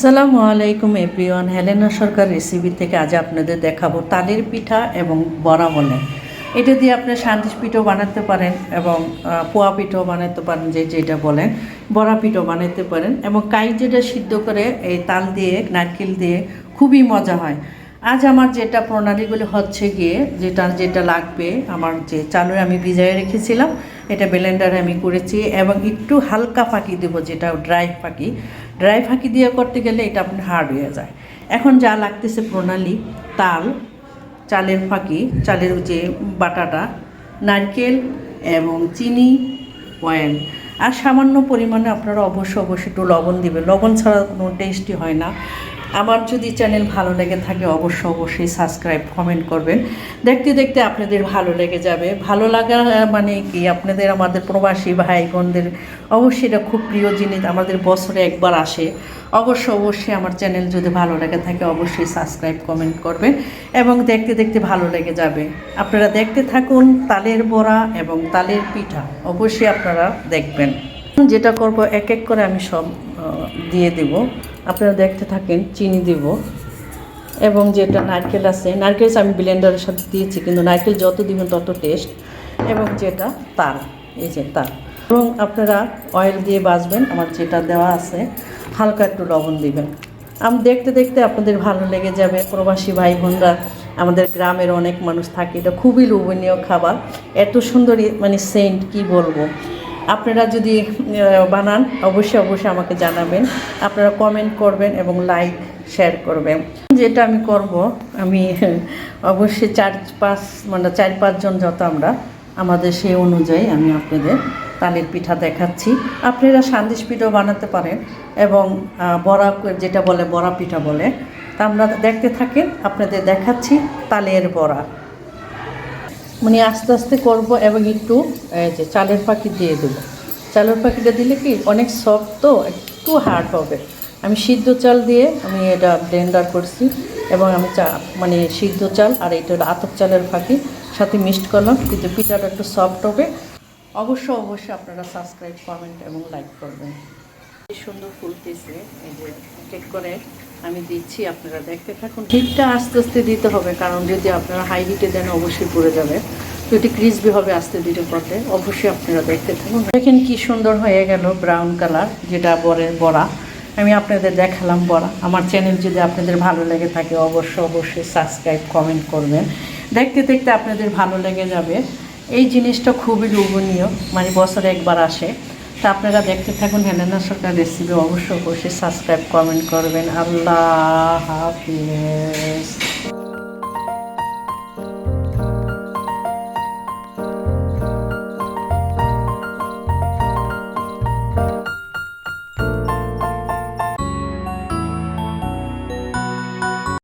আসসালামু আলাইকুম everyone, Helena সরকার recipe থেকে আজ আপনাদের দেখাবো তালের পিঠা এবং বড়া বলে। এটা দিয়ে আপনি সান্দেশ পিঠাও বানাতে পারেন এবং পোয়া পিঠাও বানাতে পারেন, যেটা বলেন বড়া পিঠাও বানাতে পারেন, এবং কাই যেটা সিদ্ধ করে এই তাল দিয়ে নারকেল দিয়ে খুবই মজা হয়। আজ আমার যেটা প্রণালীগুলি হচ্ছে গিয়ে যেটা লাগবে, আমার যে চালু আমি ভিজায় রেখেছিলাম এটা ব্লেন্ডারে আমি করেছি, এবং একটু হালকা ফাঁকি দেবো, যেটা ড্রাই ফাঁকি দিয়ে করতে গেলে এটা আপনার হার্ড হয়ে যায়। এখন যা লাগতেছে প্রণালী: তাল, চালের ফাঁকি, চালের যে বাটাটা, নারকেল এবং চিনি, অয়েল, আর সামান্য পরিমাণে আপনারা অবশ্যই একটু লবণ দিবেন। লবণ ছাড়া কোনো টেস্টি হয় না। আমার যদি চ্যানেল ভালো লেগে থাকে অবশ্যই সাবস্ক্রাইব কমেন্ট করবেন। দেখতে দেখতে আপনাদের ভালো লেগে যাবে। ভালো লাগা মানে কি, আপনাদের আমাদের প্রবাসী ভাই বোনদের অবশ্যই এটা খুব প্রিয় জিনিস, আমাদের বছরে একবার আসে। অবশ্যই আমার চ্যানেল যদি ভালো লেগে থাকে অবশ্যই সাবস্ক্রাইব কমেন্ট করবেন, এবং দেখতে দেখতে ভালো লেগে যাবে। আপনারা দেখতে থাকুন তালের বড়া এবং তালের পিঠা, অবশ্যই আপনারা দেখবেন। যেটা করব এক এক করে আমি সব দিয়ে দেব, আপনারা দেখতে থাকেন। চিনি দেব, এবং যেটা নারকেল আছে, নারকেল আমি ব্লেন্ডারের সাথে দিয়েছি, কিন্তু নারকেল যত দিবেন তত টেস্ট। এবং যেটা তাল, এই যে তাল, এবং আপনারা অয়েল দিয়ে ভাজবেন। আমার যেটা দেওয়া আছে, হালকা একটু লবণ দিবেন। আমি দেখতে দেখতে আপনাদের ভালো লেগে যাবে। প্রবাসী ভাই বোনরা, আমাদের গ্রামের অনেক মানুষ থাকে, এটা খুবই লোভনীয় খাবার। এত সুন্দর মানে সেন্ট কি বলবো। আপনারা যদি বানান অবশ্যই আমাকে জানাবেন। আপনারা কমেন্ট করবেন এবং লাইক শেয়ার করবেন। যেটা আমি করব, আমি অবশ্যই 4-5 জন যত আমরা, আমাদের সেই অনুযায়ী আমি আপনাদের তালের পিঠা দেখাচ্ছি। আপনারা সান্দেশ পিঠাও বানাতে পারেন, এবং বড়া যেটা বলে বড়া পিঠা বলে। তা আমরা দেখতে থাকেন, আপনাদের দেখাচ্ছি তালের বড়া। মানে আস্তে আস্তে করব, এবং একটু যে চালের পাখি দিয়ে দেবো। চালের পাখিটা দিলে কি অনেক সফট, তো একটু হার্ড হবে। আমি সিদ্ধ চাল দিয়ে আমি এটা ব্লেন্ডার করছি, এবং আমি মানে সিদ্ধ চাল আর এটা হলো আতপ চালের ফাঁকি সাথে মিক্সড করলাম, কিন্তু পিঠাটা একটু সফট হবে। অবশ্যই আপনারা সাবস্ক্রাইব কমেন্ট এবং লাইক করবেন। কি সুন্দর ফুলতেছে, এই যে কেক করে আমি দিচ্ছি, আপনারা দেখতে থাকুন। হিটটা আস্তে আস্তে দিতে হবে, কারণ যদি আপনারা হাই হিটে দেন অবশ্যই পড়ে যাবে। তো এটি ক্রিসপি হবে আস্তে ধীরে করলে। অবশ্যই আপনারা দেখতে থাকুন। দেখেন কি সুন্দর হয়ে গেল ব্রাউন কালার, যেটা বড়া আমি আপনাদের দেখালাম বড়া। আমার চ্যানেল যদি আপনাদের ভালো লেগে থাকে অবশ্যই সাবস্ক্রাইব কমেন্ট করবেন। দেখতে দেখতে আপনাদের ভালো লেগে যাবে। এই জিনিসটা খুবই লোভনীয়, মানে বছরে একবার আসে। তা আপনারা দেখতে থাকুন হেলেনা সরকার রেসিপি। অবশ্যই সাবস্ক্রাইব কমেন্ট করবেন। আল্লাহ হাফিজ।